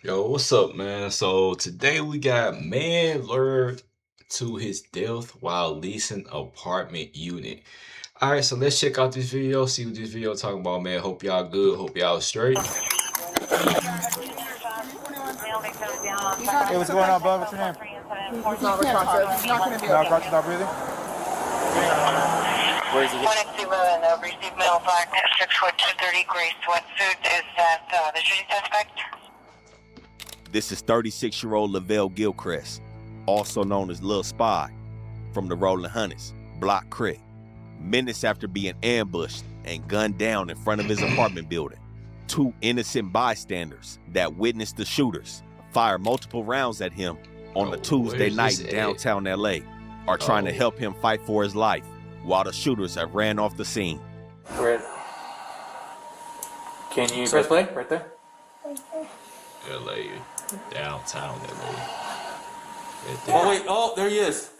Yo, what's up, man? So today we got man lured to his death while leasing apartment unit. All right, so let's check out this video, see what this video talking about, man. Hope y'all good, hope y'all straight. Hey, what's going on, bud? What's your name? He's not responsive. He's not going to be No, okay. Roger's not breathing? Where is he? And received mail back at 6'230" gray sweatsuit. Is that the shooting suspect? This is 36-year-old Lavelle Gilchrist, also known as Lil Spy, from the Rolling Hunnids, Block Crit. Minutes after being ambushed and gunned down in front of his apartment building, two innocent bystanders that witnessed the shooters fire multiple rounds at him on a Tuesday night in downtown LA are trying to help him fight for his life while the shooters have ran off the scene. Where? Can you press play? Right there? LA, downtown LA. Right there. Oh, wait. Oh, there he is.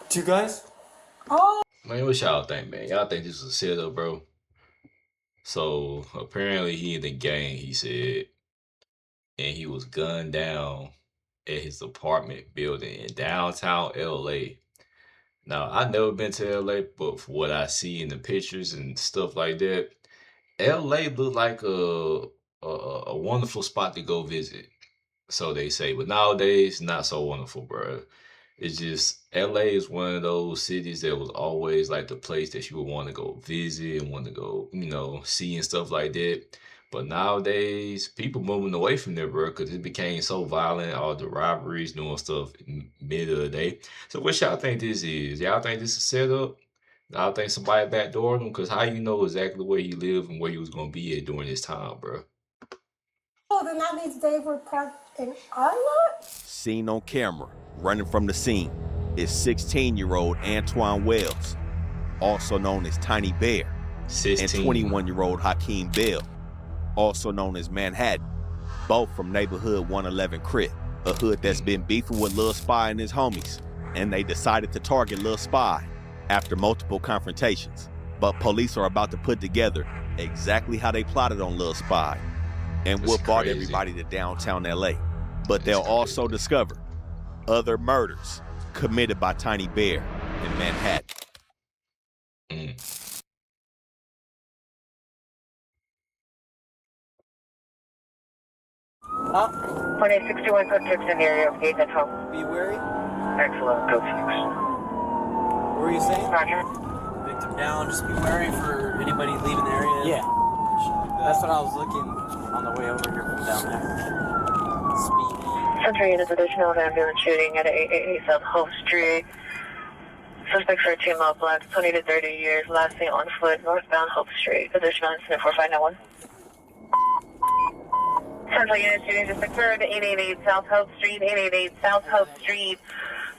Two guys? Man, what y'all think, man? Y'all think this was a setup, bro? So apparently he in the gang, he said, and he was gunned down at his apartment building in downtown LA. Now, I've never been to LA, but for what I see in the pictures and stuff like that, LA look like a wonderful spot to go visit. So they say, but nowadays, not so wonderful, bro. It's just LA is one of those cities that was always like the place that you would want to go visit and want to go, see and stuff like that. But nowadays, people moving away from there, bro, because it became so violent. All the robberies, doing stuff in the middle of the day. So, what y'all think this is? Y'all think this is set up? Y'all think somebody backdoored him? Because how you know exactly where he lived and where he was gonna be at during this time, bro? Oh, then that means they were parked in our lot? Seen on camera, running from the scene, is 16-year-old Antoine Wells, also known as Tiny Bear, 16. and 21-year-old Hakeem Bell, also known as Manhattan, both from neighborhood 111 Crit, a hood that's been beefing with Lil Spy and his homies, and they decided to target Lil Spy after multiple confrontations. But police are about to put together exactly how they plotted on Lil Spy and what brought everybody to downtown LA. But they'll also discover other murders committed by Tiny Bear in Manhattan. Huh? 2861 code 6 in the area of gate at home. Be wary. Excellent, go 6. What were you saying? Roger. Victim down. Just be wary for anybody leaving the area. Yeah. That's what I was looking on the way over here from down there. Speedy. Century unit additional ambulance shooting at 888 South Hope Street. Suspect for a 2-mile block, 20 to 30 years, last seen on foot, northbound Hope Street. Additional incident 4591. Central unit shooting just occurred at 888 South Hope Street, 888 South Hope Street.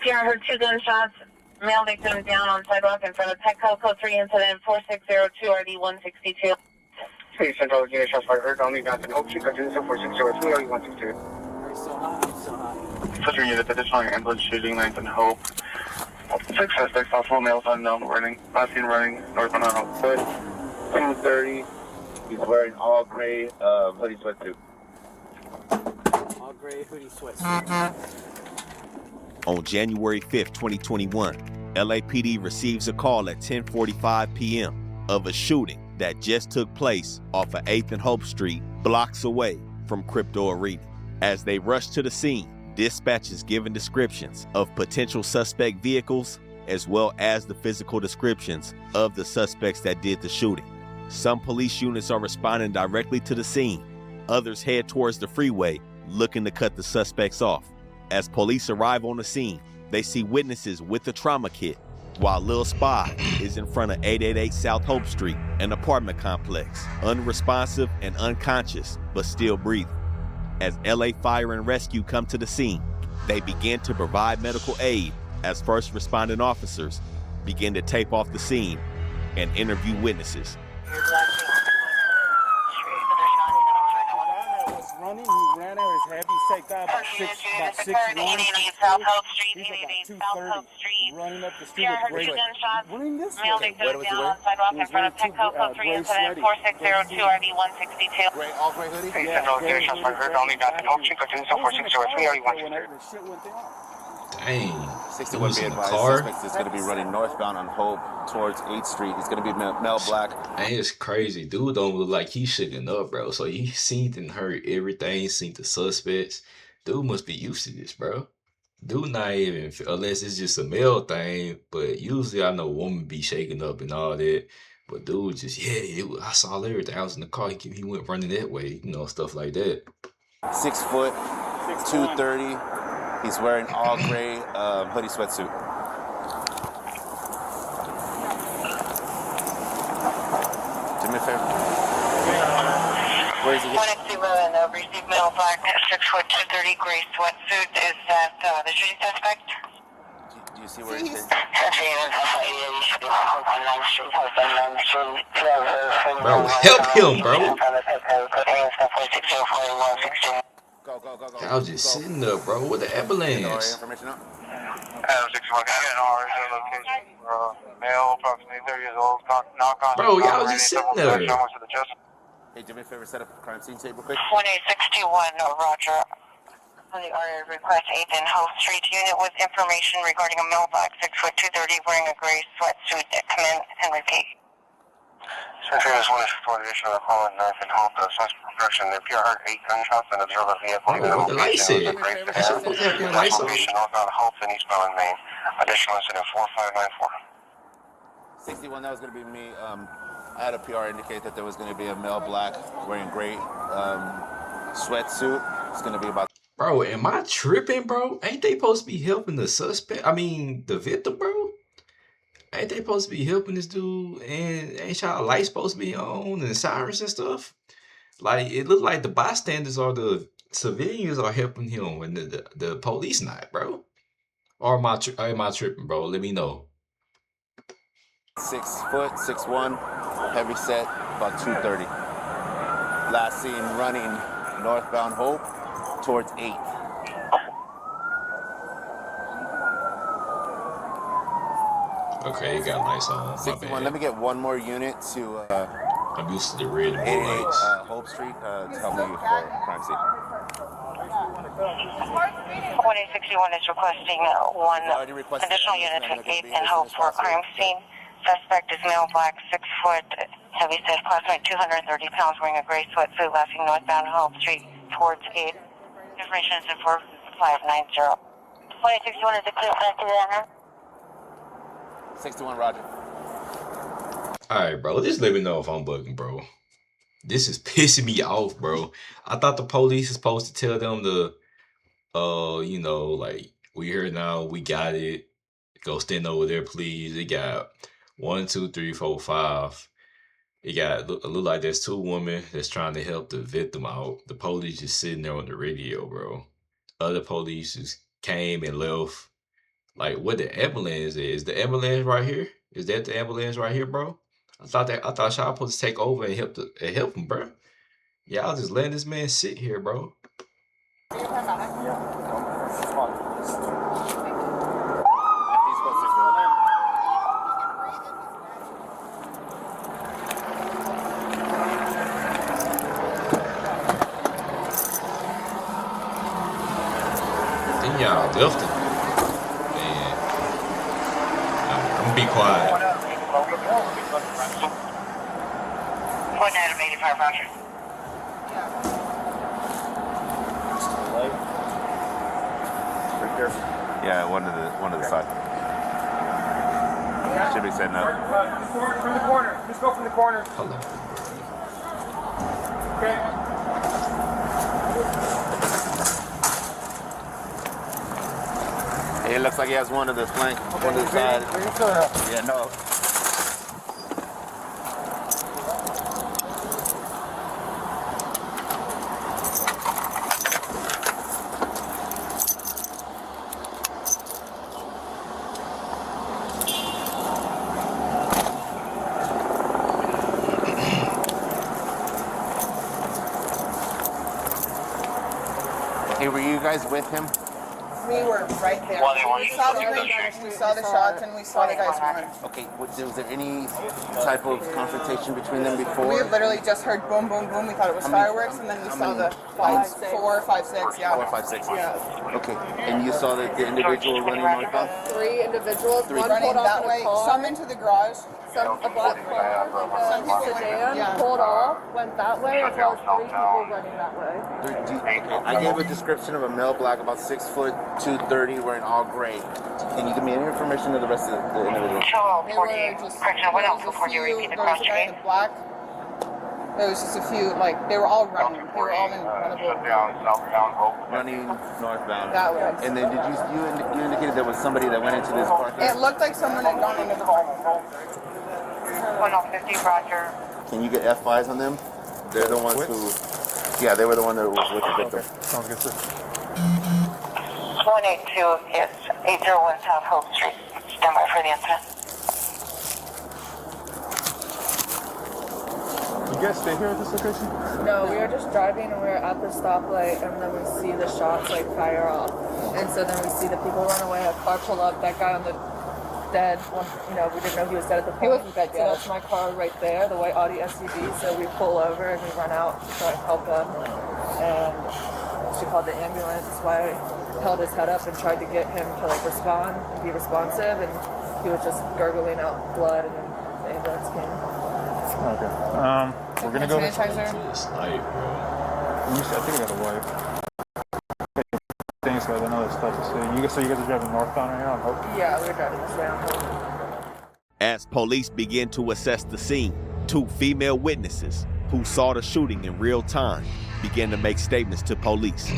PR heard 2 gunshots. Male victim down on sidewalk in front of Petco. Code 3 incident 4602 RD 162. Hey, Central unit shots fired. Heard only down in Hope Street. Continue 4602 RD 162. Are you still hot? I'm still hot. Central unit additional ambulance shooting 9th and Hope. 6 suspects, possible males unknown, running. Last seen running northbound on Hope. 230. He's wearing all gray hoodie sweatsuit. All gray hoodie sweatsuit. On January 5th, 2021, LAPD receives a call at 10:45 p.m. of a shooting that just took place off of 8th and Hope Street, blocks away from Crypto Arena. As they rush to the scene, dispatch is given descriptions of potential suspect vehicles as well as the physical descriptions of the suspects that did the shooting. Some police units are responding directly to the scene. Others head towards the freeway looking to cut the suspects off. As police arrive on the scene, they see witnesses with a trauma kit, while Lil Spy is in front of 888 South Hope Street, an apartment complex, unresponsive and unconscious, but still breathing. As LA Fire and Rescue come to the scene, they begin to provide medical aid as first responding officers begin to tape off the scene and interview witnesses. Running, he ran out his head. He sacked out about six South Hope Street, He's 888 about South 230. Hope Street. running up the street Yeah, I with heard two great. gunshots. Running this Male way. victim down on sidewalk in front of Petco, code 3 incident 4602 RD 162. Gray, all gray hoodie? Hey, Central Station, only got the Hope Street, continue 4603 RD 162. The shit went down. Dang. 61 was be in the advised, car. suspect is going to be running northbound on Hope towards 8th Street. He's going to be male black. Man, it's crazy. Dude don't look like he shooken up, bro. So he seen and heard everything, seen the suspects. Dude must be used to this, bro. Dude not even, unless it's just a male thing, but usually I know women be shaking up and all that. But dude just, I saw everything. I was in the car, he went running that way, you know, stuff like that. 6 foot, 230. He's wearing all gray hoodie sweatsuit. Do me a favor. Where is he? 160 and received male black 6 foot 230 gray sweatsuit. Is that the shooting suspect? Do you see where he's? Bro, help him, bro. Go. I was just sitting there, bro, with the ambulance. Information out? 61, location. Male, approximately 30 years old. Bro, y'all just sitting there. Hey, do me a favor, set up a crime scene tape real quick. 1861, Roger. On the RA request 8th and Hope Street unit with information regarding a male black 6 foot 230 wearing a gray sweatsuit. Commence and repeat. Central is 1 is for additional call at 9th and Hope. Suspect progression. The PR heard 8 gunshots and observed a vehicle. Bro, what the light said? That shit supposed to have your lights on. Location northbound Hope and eastbound Main. Additional incident 4594. 61, that was going to be me. I had a PR indicate that there was going to be a male black wearing gray sweatsuit. It's going to be about. Bro, am I tripping, bro? Ain't they supposed to be helping the suspect? I mean, the victim, bro? Ain't they supposed to be helping this dude? And ain't y'all lights supposed to be on and sirens and stuff? Like, it looked like the bystanders or the civilians are helping him and the police not, bro. Or am I tripping, bro? Let me know. 6 foot, 6'1", heavy set, about 230. Last seen running northbound Hope towards 8th. Okay, you got lights on. My 61, bad. let me get one more unit to I'm used to the red and 88 blue lights. Hope Street to help me for crime scene. 1861 is requesting one Already requested additional that. unit to I'm gonna 8th be and as Hope soon as for a possible. crime scene. Suspect is male black 6 foot heavy set approximately 230 pounds wearing a gray sweatsuit lasting northbound Hope Street towards 8th. Information is in for 590. 2061 is a clear back to the owner. 61, Roger. Alright, bro. Just let me know if I'm bugging, bro. This is pissing me off, bro. I thought the police is supposed to tell them to, you know, like, we here now, we got it. Go stand over there, please. It got 1, 2, 3, 4, 5. It got look like there's 2 women that's trying to help the victim out. The police just sitting there on the radio, bro. Other police just came and left. Like, what the ambulance is? The ambulance right here? Is that the ambulance right here, bro? I thought y'all supposed to take over and help him, bro. Y'all just letting this man sit here, bro. Then y'all left him. Man. I'm gonna be quiet. 1 Adam 85, Roger. Yeah, one to the side. Should be setting up. From the corner. Just go from the corner. Hold on. Okay. It looks like he has one to the flank, one to the side. Yeah, no. Hey, were you guys with him? We were right there. We saw the shots and we saw the guys run. Okay, was there any type of confrontation between them before? We literally just heard boom, boom, boom. We thought it was fireworks, and then we saw the lights. 4, 5, 6, yeah. 4, 5, 6. Yeah. Okay, and you saw the individual running northbound? 3 individuals. Three. One Running pulled off that in way. a car. Some into the garage. Some, a black car, like a sedan, Yeah. pulled off, went that way, as well as 3 people running that way. I gave a description of a male black, about 6 foot, 230, wearing all gray. Can you give me any information of the rest of the individuals? They were just, there was a few, there was a guy in the black. There was just a few, like, they were all running. They were all in front of it. Running northbound. That way. And then you indicated there was somebody that went into this parking It lot? looked like someone had gone into the home. 1050, Roger. Can you get F5s on them? They're the ones who... Yeah, they were the one that was with the victim. Sounds good, sir. 182 is 801 South Hope Street. Stand by for the incident. You guys stay here at this location? No, we were just driving and we were at the stoplight and then we see the shots like fire off. And so then we see the people run away, a car pull up, that guy on the dead one, you know, we didn't know he was dead at the point. He was dead, yeah. So that's my car right there, the white Audi SUV. So we pull over and we run out to try and help him. And she called the ambulance. So I held his head up and tried to get him to like respond, be responsive, and he was just gurgling out blood and then the ambulance came. Okay. We're gonna go. Sanitizer. It's night, bro. I think I got a wife. Thanks, guys. I know that's tough to say. So you guys are driving northbound right now, I hope? Yeah, we were driving this way on Hope. As police begin to assess the scene, 2 female witnesses who saw the shooting in real time began to make statements to police.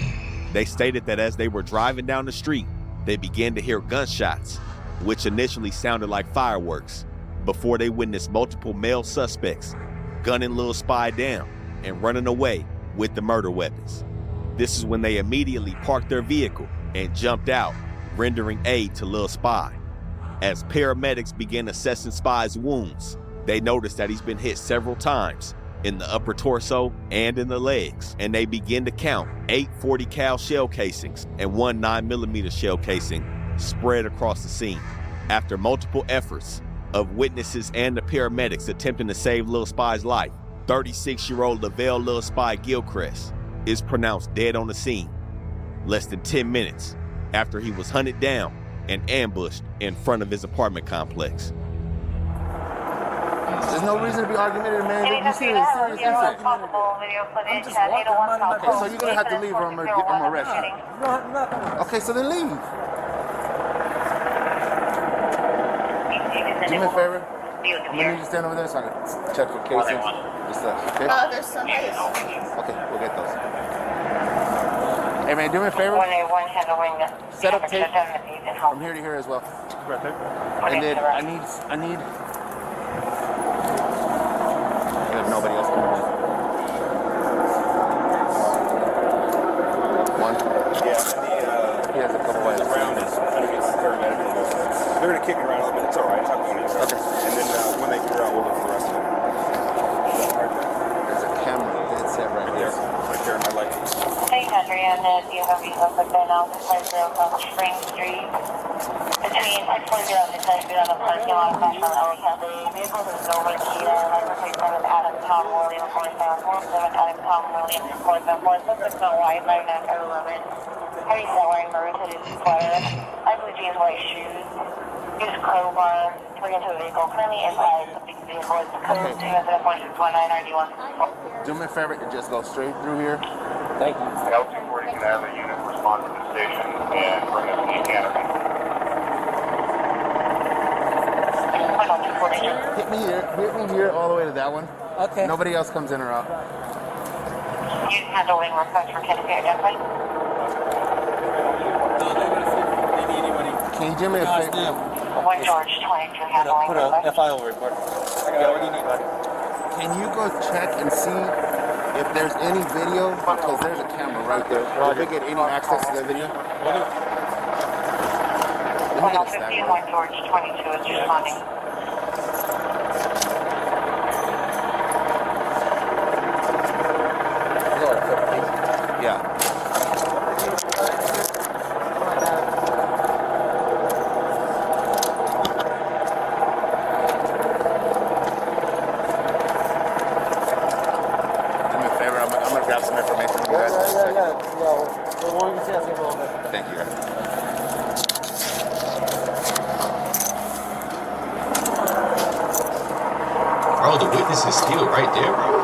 They stated that as they were driving down the street, they began to hear gunshots, which initially sounded like fireworks, before they witnessed multiple male suspects gunning Lil Spy down and running away with the murder weapons. This is when they immediately parked their vehicle and jumped out, rendering aid to Lil Spy. As paramedics began assessing Spy's wounds, they noticed that he's been hit several times in the upper torso and in the legs, and they begin to count 8 .40 cal shell casings and 1 9mm shell casing spread across the scene. After multiple efforts of witnesses and the paramedics attempting to save Lil Spy's life, 36-year-old Lavelle Lil Spy Gilchrist is pronounced dead on the scene less than 10 minutes after he was hunted down and ambushed in front of his apartment complex. There's no reason to be argumentative, man. You see this serious incident. I'm just Okay, so you're gonna have to leave or I'm gonna arrest you. Okay, so then leave. Do me a favor. I'm gonna need you to stand over there so I can check for casings. Just okay? There's some place. Okay, we'll get those. Hey man, do me a favor. Set up tape from here to here as well. Right there. And then I need. I have nobody else coming in. One. Yeah, He has a couple ways. They're gonna kick it around a little bit. It's all right. Talk to me. Okay. And then when they figure out, we'll look for the rest of it. There's a camera dead set right there. Right there in my light. Hey, Country, and then you have these up and down the side of Spring Street. Between 640 and 690 on the parking lot, crash on Elephant. The vehicle is over Kita, license plate 7 Adam Tom William 4747 Adam Tom William 474. Suspect's not white, 9911. Heavy set wearing maroon hooded sweater, light blue jeans, white shoes. Use crowbar to bring into the vehicle. Currently inside the vehicle is code 2-4619 RD1. Do me a favor and just go straight through here. Thank you. L240 can have a unit respond to the station and bring us a canopy. Hit me here all the way to that one. Okay. Nobody else comes in or out. You handling request for canopy identified? Can you do me a favor? 1 George 22 handling Put a request. FIO report. Yeah, what do you need, buddy? Can you go check and see if there's any video? Because there's a camera right there. Did we get any access to that video? Let me get a stack. 1 George 22 is responding. Yeah. grab some information from you guys? Thank you, guys. Bro, the witness is still right there, bro.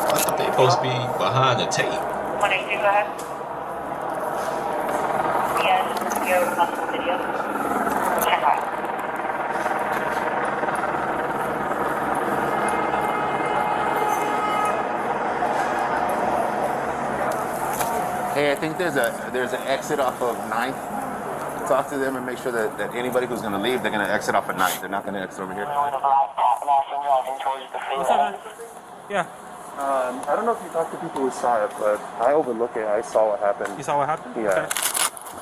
I thought they supposed to be behind the tape. 182, go ahead. Yes, you have possible video. Check out. Hey, I think there's an exit off of 9th. Talk to them and make sure that anybody who's going to leave, they're going to exit off at 9th. They're not going to exit over here. What's up, man? Yeah. I don't know if you talked to people who saw it, but I overlook it. I saw what happened. You saw what happened? Yeah. Okay.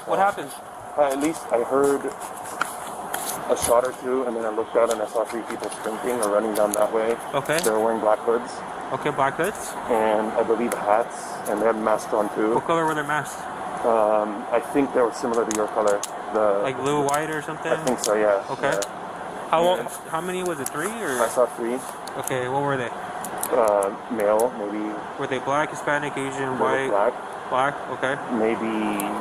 What happened? At least I heard a shot or two, and then I looked out and I saw 3 people sprinting or running down that way. Okay. They were wearing black hoods. Okay, black hoods. And I believe hats, and they had masks on too. What color were their masks? I think they were similar to your color. Like blue, white, or something? I think so, yeah. Okay. Yeah. How many was it? 3 or? I saw 3. Okay, what were they? Male, maybe. Were they black, Hispanic, Asian, They were white? black. Okay. Maybe.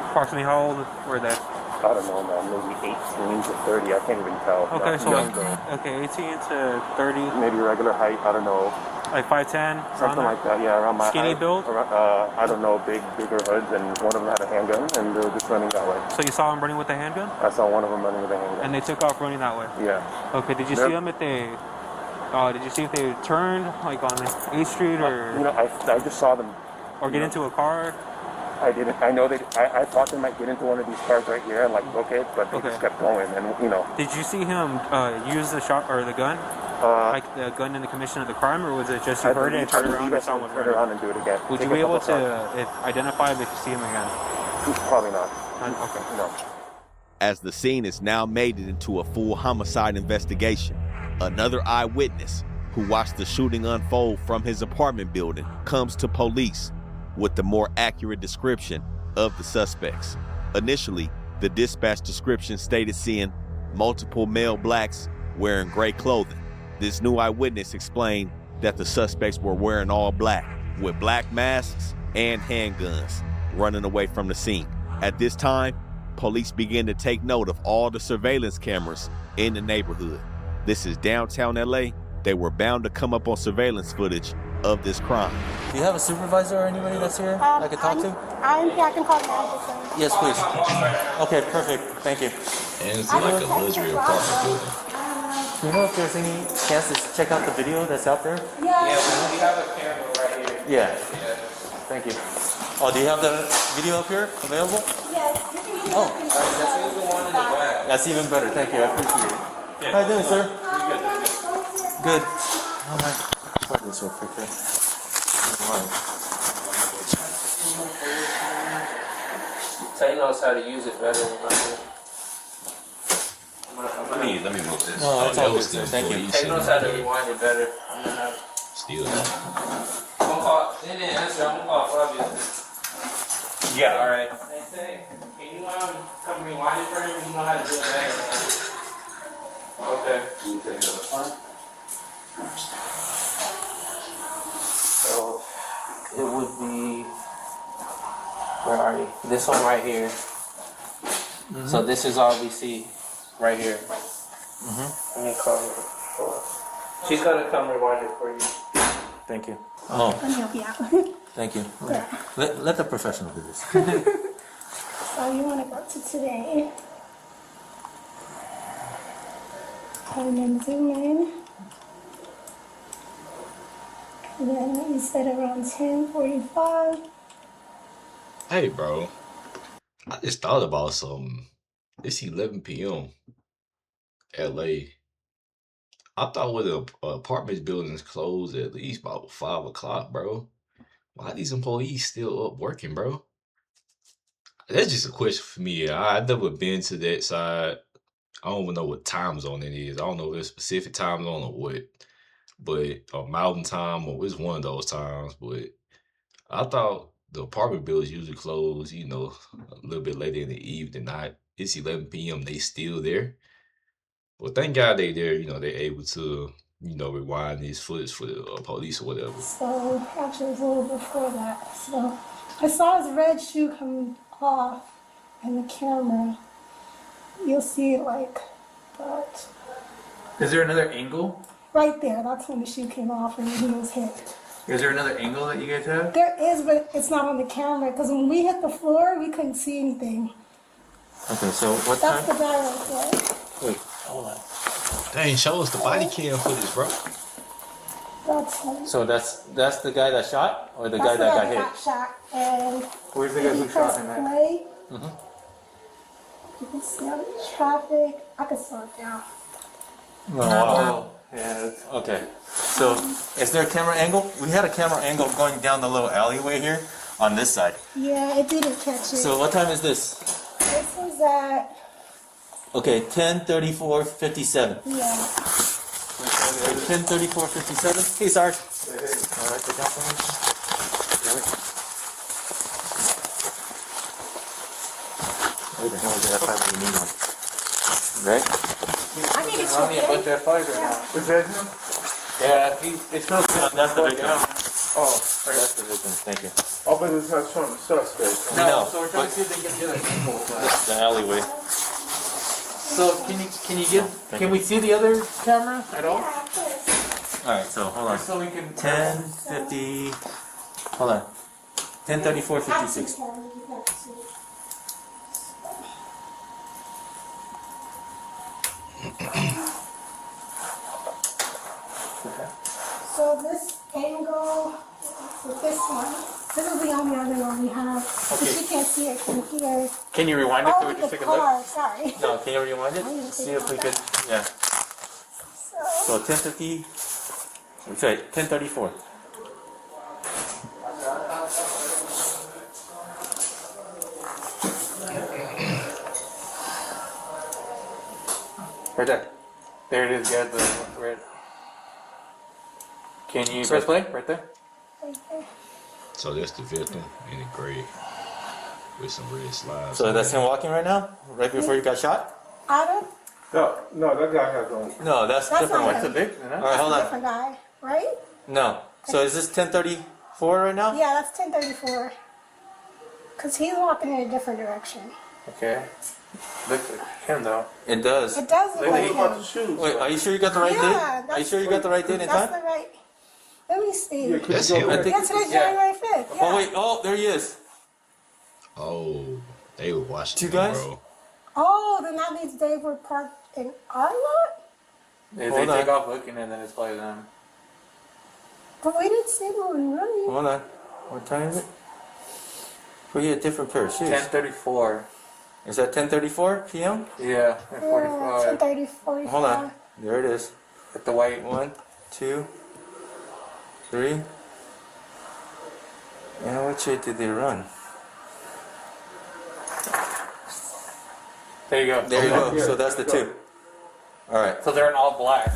Approximately how old were they? I don't know, man. Maybe 18 to 30. I can't even tell. Okay, Not so young, like, okay, 18 to 30. maybe regular height. I don't know. Like 5'10", Something like that. Yeah, around my skinny height. build. I don't know. Bigger hoods, and one of them had a handgun, and they were just running that way. So you saw them running with a handgun? I saw one of them running with a handgun. And they took off running that way? Yeah. Okay, did you see them if they... did you see if they turned, like on 8th Street, or... You know, I just saw them. Or get into a car? I didn't. I know they. I thought they might get into one of these cars right here and like book it, but they just kept going, and you know. Did you see him use the shot or the gun? Like the gun in the commission of the crime, or was it just you heard it and turned around and saw one turn around and do it again? Would you be able to identify him if you see him again? Probably not. Okay. No. As the scene is now made it into a full homicide investigation, another eyewitness who watched the shooting unfold from his apartment building comes to police with the more accurate description of the suspects. Initially, the dispatch description stated seeing multiple male blacks wearing gray clothing. This new eyewitness explained that the suspects were wearing all black with black masks and handguns, running away from the scene. At this time, police began to take note of all the surveillance cameras in the neighborhood. This is downtown LA. They were bound to come up on surveillance footage of this crime. Do you have a supervisor or anybody that's here I could talk to? I can call the officer. Yes, please. Okay, perfect. Thank you. And it's like a luxury apartment building. Do you know if there's any chance to check out the video that's out there? Yeah, we have a camera right here. Yeah. Thank you. Oh, do you have the video up here available? Yes. Oh, all right. That's the one in the back. That's even better. Thank you. I appreciate it. Yeah. How you doing, sir? Good. All right. Put this real quick here. So he knows how to use it better than I do. Let me move this. No, it's all good, sir. Thank you. He knows how to rewind it better. Still. I'm gonna call. They didn't answer. I'm gonna call Flavio. Yeah. All right. They say, can you come rewind it for him? You know how to do it better. Okay. So it would be. Where are you? This one right here. So this is all we see right here. Let me call her. She's gonna come rewind it for you. Thank you. Oh, Let me help you out. thank you. Yeah. Let the professional do this. So you want to go to today. And then zoom in. And then you said around 10:45. Hey, bro. I just thought about something. It's 11 p.m. LA. I thought with the apartment buildings closed at least about 5 o'clock, bro. Why these employees still up working, bro? That's just a question for me. I've never been to that side. I don't even know what time zone it is. I don't know if it's a specific time zone or what. But mountain time or it's one of those times. But I thought the apartment buildings usually close, you know, a little bit later in the evening. It's 11 p.m. They still there. Well, thank God they there. You know, they're able to rewind these footage for the police or whatever. So actually, it was a little before that. So I saw his red shoe coming off in the camera. You'll see it but Is there another angle? right there. That's when the shoe came off and he was hit. Is there another angle that you guys have? There is, but it's not on the camera because when we hit the floor, we couldn't see anything. Okay, so what That's time? the guy right there. Wait, hold on. Dang, show us the body cam footage, bro. That's him. So that's the guy that shot, or the That's guy the that guy got hit? that got shot. And Where's the guy who he shot pressed him at? play. Mhm. You can see on the traffic. I can slow it down. Oh, wow. Yeah. Okay. So, is there a camera angle? We had a camera angle going down the little alleyway here on this side. Yeah, it didn't catch it. So, what time is this? This was at, Okay, 10:34:57. yeah. 10:34:57. Hey, Sarge. All right, the down for me. Where the hell is that F5 when you need one? Right? I think it's only a bunch of F5s right now. Is that him? Yeah, it's not good. That's the victim. Oh, that's the victim. Thank you. Oh, but it's not showing the suspect. No, so we're trying to see if they can get the angle. The alleyway. So can we see the other camera at all? All right, so hold on. So we can 10:50. Hold on. 10:34:56. So this angle with this one, this is the only other one we have. But Okay. you can't see it from here. Can you rewind it so we Oh, can the take a look? car, sorry. No, can you rewind it? I'm gonna See take if we it could. Yeah. So 10:50. Sorry, 10:34. Right there. There it is, guys. The red. Can you press play? Right there. So that's the victim in the gray with some red slides. So that's him walking right now, right before you got shot. Adam? No, that guy has on. No, that's That's different not one. him. Big. All right, hold on. Different guy, right? No. So is this 10:34 right now? Yeah, that's 10:34. Cause he's walking in a different direction. Okay. Looks like him though. It does. It does look like him. shoes. Wait, are you sure you got the right Yeah, date? Are you sure you got the right date and That's time? the right. Let me see. That's him. I think. Yeah, today's Yeah. January 5th. Yeah. Oh wait. Oh, there he is. Oh, they were watching Two him, guys? bro. Oh, then that means they were parked in our lot? If Hold they on. take off looking and then it's probably them. But we didn't see anyone running. Hold on. What time is it? We get a different pair of shoes. 10:34. Is that 10:34 p.m.? Yeah, Yeah, 45. 10:30, 45. Hold on. There it is. With the white. 1, 2, 3. And what shade did they run? There you go. There you go. So that's the two. All right. So they're in all black.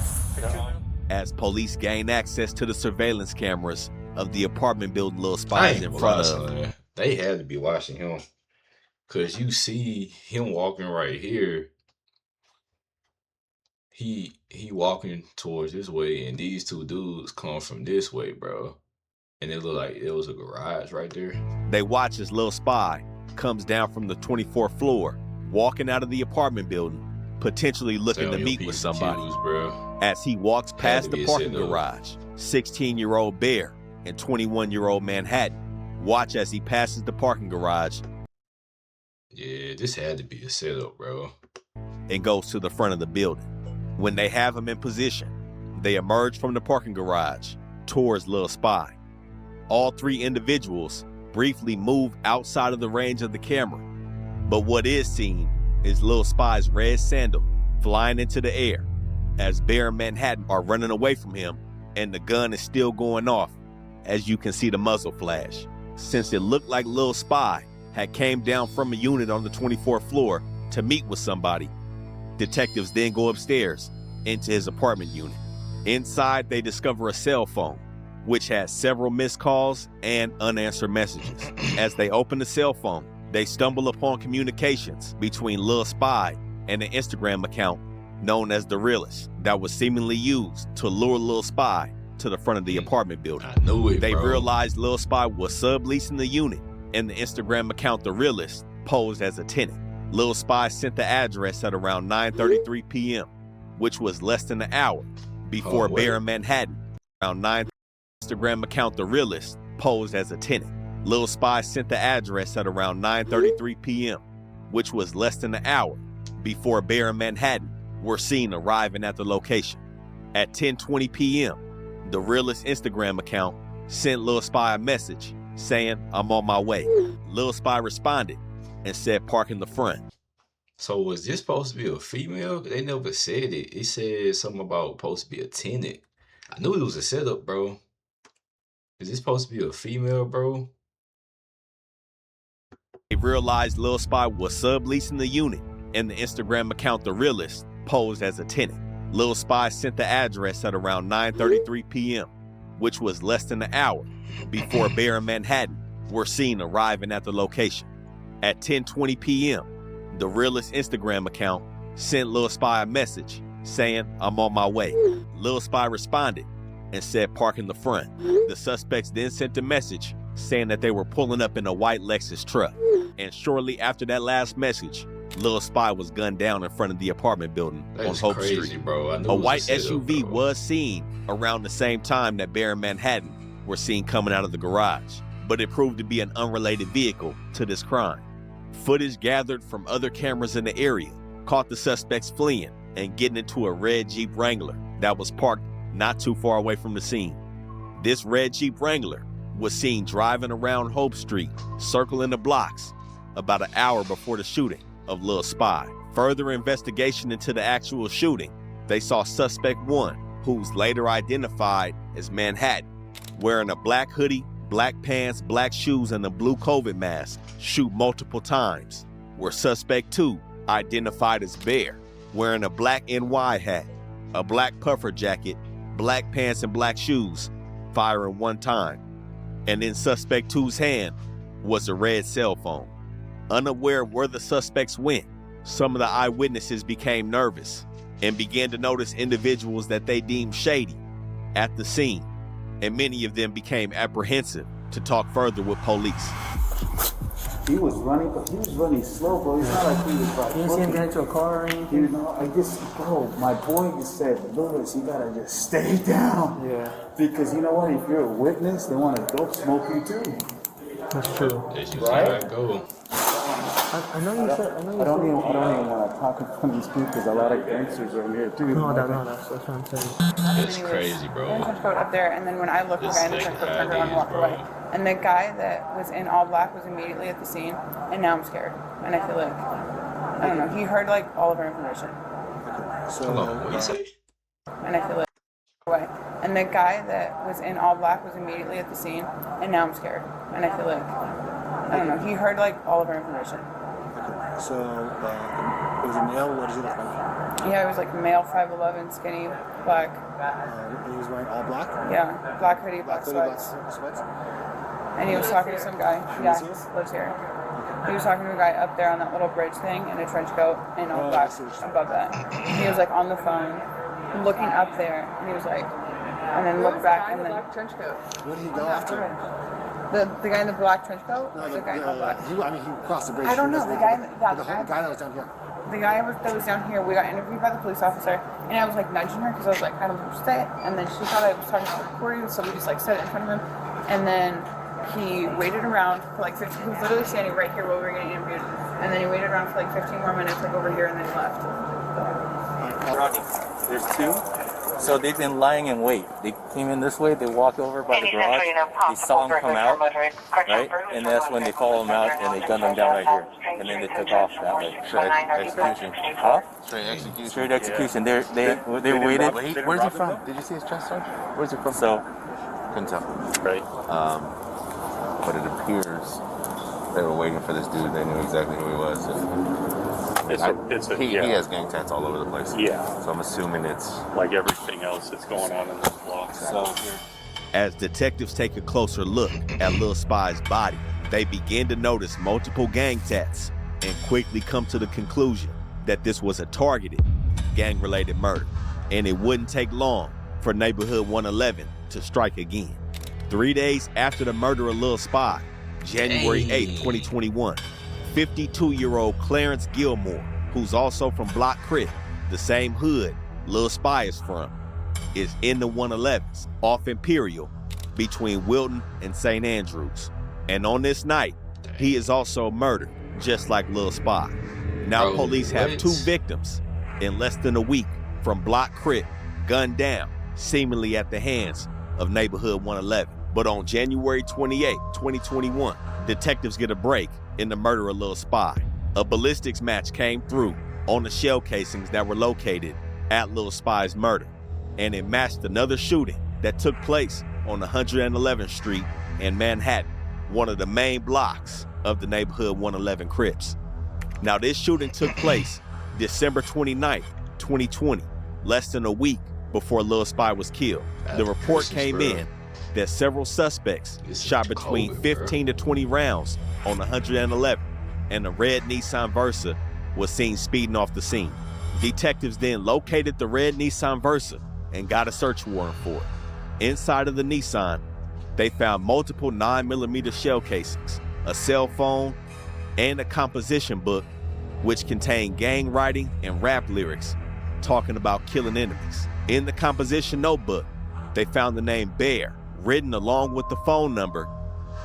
As police gain access to the surveillance cameras of the apartment building Lil I Spy is ain't in gonna front lie, of. son. They had to be watching him. Cause you see him walking right here. He walking towards this way, and these two dudes come from this way, bro. And it looked like it was a garage right there. They watch as Lil Spy comes down from the 24th floor, walking out of the apartment building, potentially looking to Tell meet your with P's somebody. and Q's, bro. As he walks past to the be a parking setup. garage, 16-year-old Bear and 21-year-old Manhattan watch as he passes the parking garage Yeah, this had to be a setup, bro. and goes to the front of the building. When they have him in position, they emerge from the parking garage towards Lil Spy. All three individuals briefly move outside of the range of the camera, but what is seen is Lil Spy's red sandal flying into the air as Bear and Manhattan are running away from him, and the gun is still going off as you can see the muzzle flash. Since it looked like Lil Spy had came down from a unit on the 24th floor to meet with somebody, detectives then go upstairs into his apartment unit. Inside, they discover a cell phone, which has several missed calls and unanswered messages. As they open the cell phone, they stumble upon communications between Lil Spy and an Instagram account known as the realist, that was seemingly used to lure Lil Spy to the front of the apartment building. I knew it, They bro. realized Lil Spy was subleasing the unit, and the Instagram account The Realist posed as a tenant. Lil Spy sent the address at around 9:33 p.m., which was less than an hour before Bear in Manhattan. Around 9, Instagram account The Realist posed as a tenant. Lil Spy sent the address at around 9:33 p.m., which was less than an hour before Bear in Manhattan were seen arriving at the location. At 10:20 p.m., The Realist Instagram account sent Lil Spy a message saying, "I'm on my way." Lil Spy responded and said, "Park in the front." So was this supposed to be a female? They never said it. It said something about supposed to be a tenant. I knew it was a setup, bro. Is this supposed to be a female, bro? They realized Lil Spy was subleasing the unit, and the Instagram account The Realist posed as a tenant. Lil Spy sent the address at around 9:33 p.m., which was less than an hour before Bear in Manhattan were seen arriving at the location. At 10:20 p.m., The Realist Instagram account sent Lil Spy a message saying, "I'm on my way." Lil Spy responded and said, "Park in the front." The suspects then sent a message saying that they were pulling up in a white Lexus truck. And shortly after that last message, Lil Spy was gunned down in front of the apartment building on Hope Street. Bro. I knew A it was white setup, SUV bro. was seen around the same time that Bear in Manhattan were seen coming out of the garage, but it proved to be an unrelated vehicle to this crime. Footage gathered from other cameras in the area caught the suspects fleeing and getting into a red Jeep Wrangler that was parked not too far away from the scene. This red Jeep Wrangler was seen driving around Hope Street, circling the blocks, about an hour before the shooting of Lil Spy. Further investigation into the actual shooting, they saw suspect 1, who's later identified as Manhattan, wearing a black hoodie, black pants, black shoes, and a blue COVID mask, shoot multiple times, where suspect 2, identified as Bear, wearing a black NY hat, a black puffer jacket, black pants, and black shoes, firing 1 time. And in suspect 2's hand was a red cell phone. Unaware of where the suspects went, some of the eyewitnesses became nervous and began to notice individuals that they deemed shady at the scene, and many of them became apprehensive to talk further with police. He was running, but he was running slow, bro. It's not like he was like. You didn't see him get into a car or anything? You know, my boy just said, "Lewis, you gotta just stay down." Yeah. Because you know what? If you're a witness, they want to dope smoke you too. That's true. Right? Go. I know you said. I don't even want to talk in front of these people because a lot of gangsters are in here too. No, that's what I'm saying. It's crazy, bro. Trench coat up there, and then when I looked, the guy in the trench coat turned around and walked away. And the guy that was in all black was immediately at the scene, and now I'm scared. And I feel like, I don't know, he heard like all of our information. So, hold on, what you say? And I feel like, away. And the guy that was in all black was immediately at the scene, and now I'm scared. And I feel like, I don't know, he heard like all of our information. So, it was a male. What does he look like? Yeah, he was like male, 5'11", skinny, black. He was wearing all black? Yeah, black hoodie, black sweats. And he was talking to some guy. Yeah, he lives here. He was talking to a guy up there on that little bridge thing in a trench coat and all black above that. He was like on the phone, looking up there, and he was like, and then looked back and then. Black trench coat. What did he go after? The guy in the black trench coat? No, the guy in all black. He crossed the bridge. I don't know. The guy that was down here. The guy that was down here, we got interviewed by the police officer, and I was like nudging her because I was like, I don't understand. And then she thought I was talking about recording, so we just like said it in front of him. And then he waited around for like 15. He was literally standing right here while we were getting interviewed. And then he waited around for like 15 more minutes, like over here, and then he left. There's 2. So they've been lying in wait. They came in this way, they walked over by the garage, they saw him come out, right? And that's when they followed him out and they gunned him down right here. And then they took off that way. Straight execution. Huh? Straight execution. Straight execution. They waited. Where's he from? Did you see his chest sergeant? Where's he from? So, couldn't tell. Right. But it appears they were waiting for this dude. They knew exactly who he was. He has gang tats all over the place. Yeah. So I'm assuming it's like everything else that's going on in this block. So, as detectives take a closer look at Lil Spy's body, they begin to notice multiple gang tats and quickly come to the conclusion that this was a targeted gang-related murder, and it wouldn't take long for Neighborhood 111 to strike again. 3 days after the murder of Lil Spy, January 8th, 2021, 52-year-old Clarence Gilmore, who's also from Block Crip, the same hood Lil Spy is from, is in the 111s off Imperial between Wilton and St. Andrews. And on this night, he is also murdered, just like Lil Spy. Now police have 2 victims in less than a week from Block Crip gunned down, seemingly at the hands of Neighborhood 111. But on January 28, 2021, detectives get a break in the murder of Lil Spy. A ballistics match came through on the shell casings that were located at Lil Spy's murder, and it matched another shooting that took place on 111th Street in Manhattan, one of the main blocks of the Neighborhood 111 Crips. Now, this shooting took place December 29th, 2020, less than a week before Lil Spy was killed. The report came in that several suspects shot between 15 to 20 rounds on 111, and a red Nissan Versa was seen speeding off the scene. Detectives then located the red Nissan Versa and got a search warrant for it. Inside of the Nissan, they found multiple 9mm shell casings, a cell phone, and a composition book which contained gang writing and rap lyrics talking about killing enemies. In the composition notebook, they found the name Bear written along with the phone number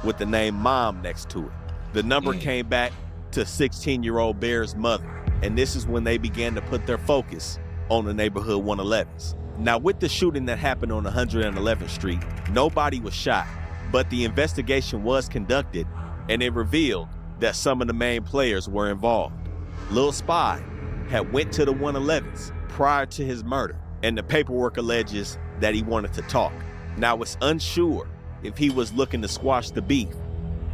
with the name Mom next to it. The number came back to 16-year-old Bear's mother, and this is when they began to put their focus on the Neighborhood 111s. Now, with the shooting that happened on 111th Street, nobody was shot, but the investigation was conducted, and it revealed that some of the main players were involved. Lil Spy had went to the 111s prior to his murder, and the paperwork alleges that he wanted to talk. Now, it's unsure if he was looking to squash the beef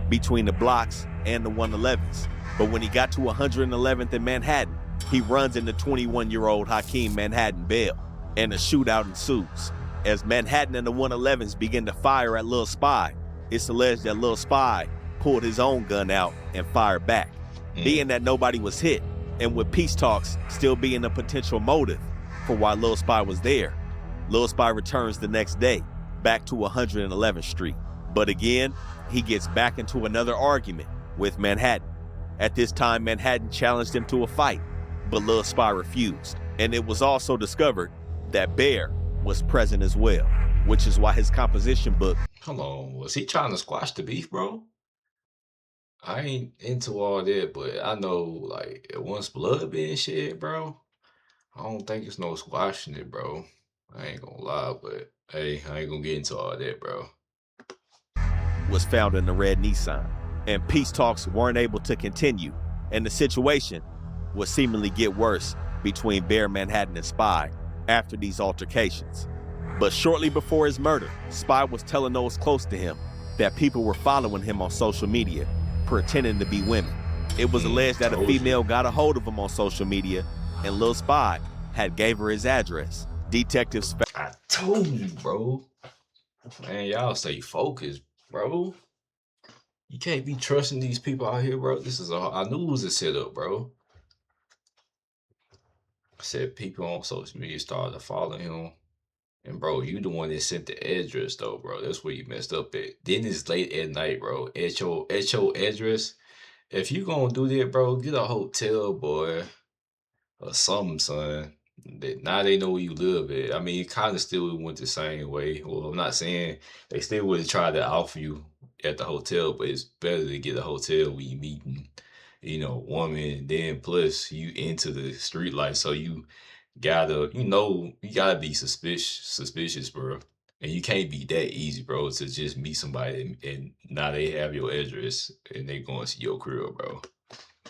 between the blocks and the 111s, but when he got to 111th in Manhattan, he runs into 21-year-old Hakeem Manhattan Bell, and a shootout ensues. As Manhattan and the 111s begin to fire at Lil Spy, it's alleged that Lil Spy pulled his own gun out and fired back. Being that nobody was hit, and with peace talks still being a potential motive for why Lil Spy was there, Lil Spy returns the next day back to 111th Street. But again, he gets back into another argument with Manhattan. At this time, Manhattan challenged him to a fight, but Lil Spy refused. And it was also discovered that Bear was present as well, which is why his composition book. Come on, was he trying to squash the beef, bro? I ain't into all that, but I know, like, once blood being shed, bro, I don't think it's no squashing it, bro. I ain't gonna lie, but hey, I ain't gonna get into all that, bro. Was found in the red Nissan, and peace talks weren't able to continue, and the situation would seemingly get worse between Bear, Manhattan, and Spy after these altercations. But shortly before his murder, Spy was telling those close to him that people were following him on social media, pretending to be women. It was alleged that a female got a hold of him on social media, and Lil Spy had gave her his address. Detectives I told you, bro. Man, y'all stay focused, bro. You can't be trusting these people out here, bro. I knew it was a setup, bro. I said people on social media started following him. And bro, you the one that sent the address though, bro. That's where you messed up at. Then it's late at night, bro. At your address. If you gonna do that, bro, get a hotel, boy. Or something, son. Now they know where you live at. I mean, it kind of still went the same way. Well, I'm not saying they still would have tried to offer you at the hotel, but it's better to get a hotel where you meeting, woman. Then plus you into the street life, so you gotta be suspicious, bro. And you can't be that easy, bro, to just meet somebody and now they have your address and they going to your crib, bro.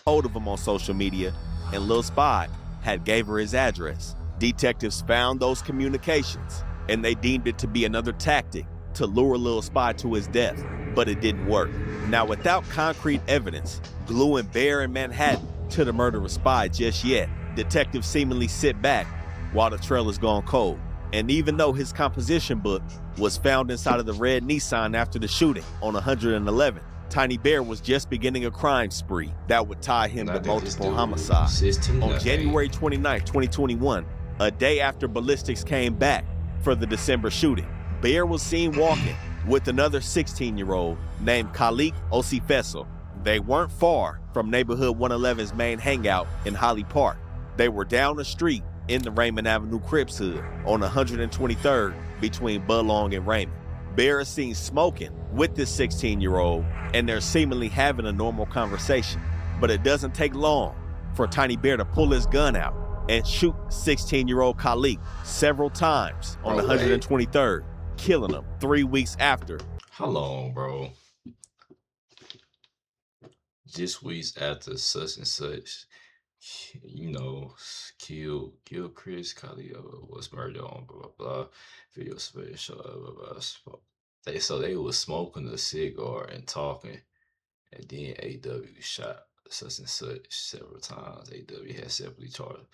Hold of him on social media, and Lil Spy had gave her his address. Detectives found those communications, and they deemed it to be another tactic to lure Lil Spy to his death, but it didn't work. Now, without concrete evidence gluing Bear and Manhattan to the murder of Spy just yet, detectives seemingly sit back while the trail is gone cold. And even though his composition book was found inside of the red Nissan after the shooting on 111, Tiny Bear was just beginning a crime spree that would tie him to multiple homicides. On January 29, 2021, a day after ballistics came back for the December shooting, Bear was seen walking with another 16-year-old named Khalik Osifeso. They weren't far from neighborhood 111's main hangout in Holly Park. They were down the street in the Raymond Avenue Crips hood on 123rd between Budlong and Raymond. Bear is seen smoking with this 16-year-old, and they're seemingly having a normal conversation. But it doesn't take long for Tiny Bear to pull his gun out and shoot 16-year-old Khalik several times on 123rd, killing him 3 weeks after. How long, bro? Just weeks after such and such, you know, kill Chris Khalik was murdered on blah blah blah. Video special blah blah blah. They was smoking a cigar and talking, and then AW shot such and such several times. AW had separately charged.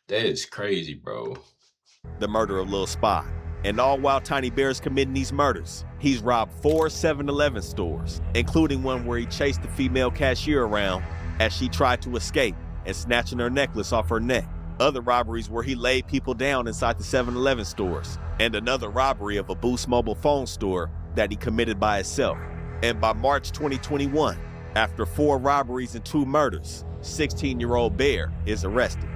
That is crazy, bro. The murder of Lil Spy. And all while Tiny Bear's committing these murders, he's robbed 4 7-Eleven stores, including one where he chased the female cashier around as she tried to escape and snatching her necklace off her neck. Other robberies where he laid people down inside the 7-Eleven stores, and another robbery of a Boost mobile phone store that he committed by himself. And by March 2021, after 4 robberies and 2 murders, 16-year-old Bear is arrested.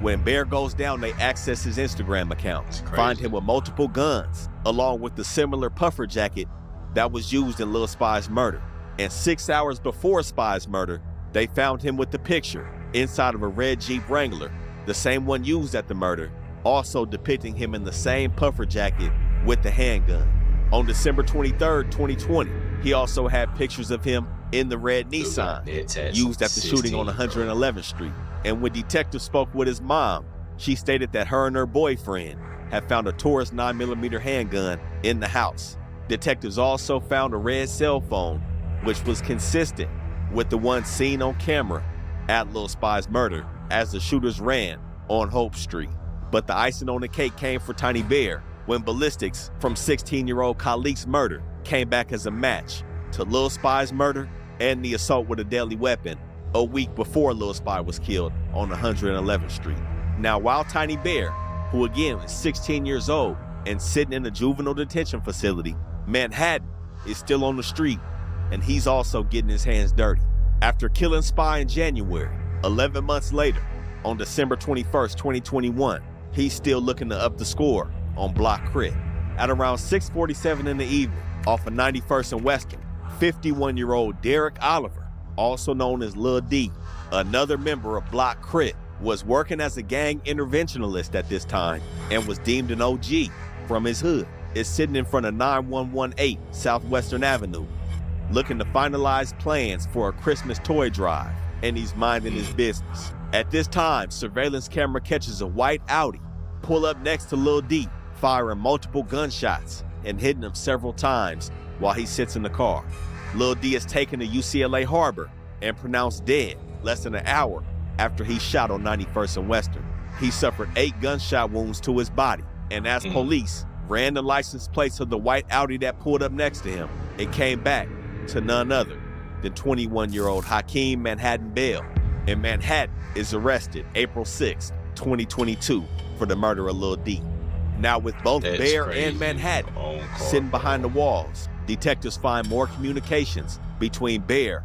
When Bear goes down, they access his Instagram account, find him with multiple guns, along with the similar puffer jacket that was used in Lil Spy's murder. And 6 hours before Spy's murder, they found him with the picture inside of a red Jeep Wrangler, the same one used at the murder, also depicting him in the same puffer jacket with the handgun. On December 23rd, 2020, he also had pictures of him in the red Nissan used at the shooting on 111th Street. And when detectives spoke with his mom, she stated that her and her boyfriend had found a Taurus 9mm handgun in the house. Detectives also found a red cell phone, which was consistent with the one seen on camera at Lil Spy's murder as the shooters ran on Hope Street. But the icing on the cake came for Tiny Bear when ballistics from 16-year-old Khalik's murder came back as a match to Lil Spy's murder and the assault with a deadly weapon a week before Lil Spy was killed on 111th Street. Now, while Tiny Bear, who again is 16 years old and sitting in a juvenile detention facility, Manhattan is still on the street, and he's also getting his hands dirty. After killing Spy in January, 11 months later, on December 21st, 2021, he's still looking to up the score on Block Crit. At around 6:47 in the evening, off of 91st and Western, 51-year-old Derek Oliver, also known as Lil D, another member of Block Crit, was working as a gang interventionalist at this time and was deemed an OG from his hood, is sitting in front of 9118 Southwestern Avenue, looking to finalize plans for a Christmas toy drive, and he's minding his business. At this time, surveillance camera catches a white Audi pull up next to Lil D, firing multiple gunshots and hitting him several times while he sits in the car. Lil D is taken to UCLA Harbor and pronounced dead less than an hour after he shot on 91st and Western. He suffered 8 gunshot wounds to his body, and as police ran the license plates of the white Audi that pulled up next to him, it came back to none other than 21-year-old Hakeem Manhattan Bell. And Manhattan is arrested April 6, 2022 for the murder of Lil D. Now, with both Bear and Manhattan sitting behind the walls, detectives find more communications between Bear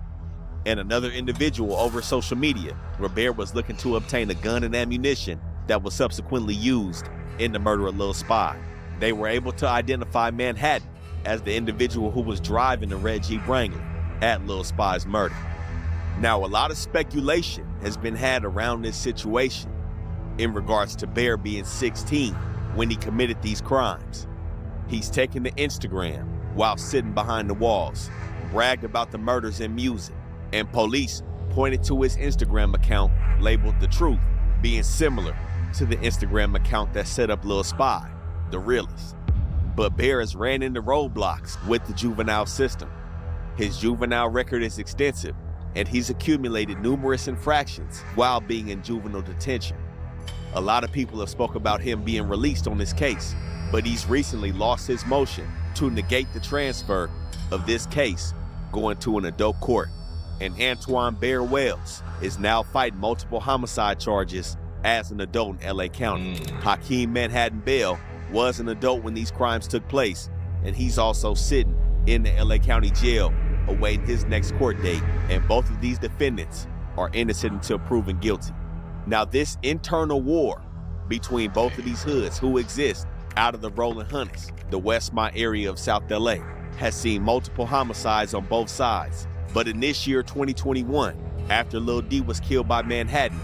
and another individual over social media, where Bear was looking to obtain a gun and ammunition that was subsequently used in the murder of Lil Spy. They were able to identify Manhattan as the individual who was driving the red Jeep Wrangler at Lil Spy's murder. Now, a lot of speculation has been had around this situation in regards to Bear being 16 when he committed these crimes. He's taken to Instagram while sitting behind the walls, bragged about the murders in music, and police pointed to his Instagram account labeled The Truth, being similar to the Instagram account that set up Lil Spy, the realist. But Bear has ran into roadblocks with the juvenile system. His juvenile record is extensive, and he's accumulated numerous infractions while being in juvenile detention. A lot of people have spoke about him being released on this case, but he's recently lost his motion to negate the transfer of this case going to an adult court. And Antoine Bear Wells is now fighting multiple homicide charges as an adult in LA County. Hakeem Manhattan Bell was an adult when these crimes took place, and he's also sitting in the LA County jail awaiting his next court date. And both of these defendants are innocent until proven guilty. Now, this internal war between both of these hoods who exist out of the Rolling Hundreds, the Westmont area of South LA, has seen multiple homicides on both sides. But in this year, 2021, after Lil D was killed by Manhattan,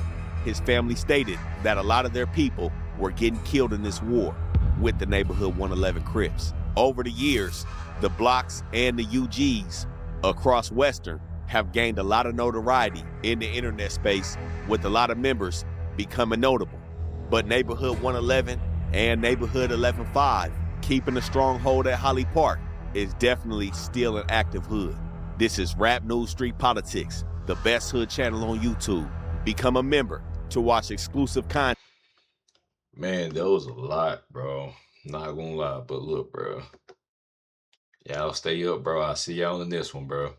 his family stated that a lot of their people were getting killed in this war with the neighborhood 111 Crips. Over the years, the blocks and the UGs across Western have gained a lot of notoriety in the internet space, with a lot of members becoming notable. But neighborhood 111 and neighborhood 11-5, keeping a stronghold at Holly Park, is definitely still an active hood. This is Rap News Street Politics, the best hood channel on YouTube. Become a member to watch exclusive content. Man, that was a lot, bro. Not gonna lie, but look, bro. Y'all stay up, bro. I'll see y'all in this one, bro.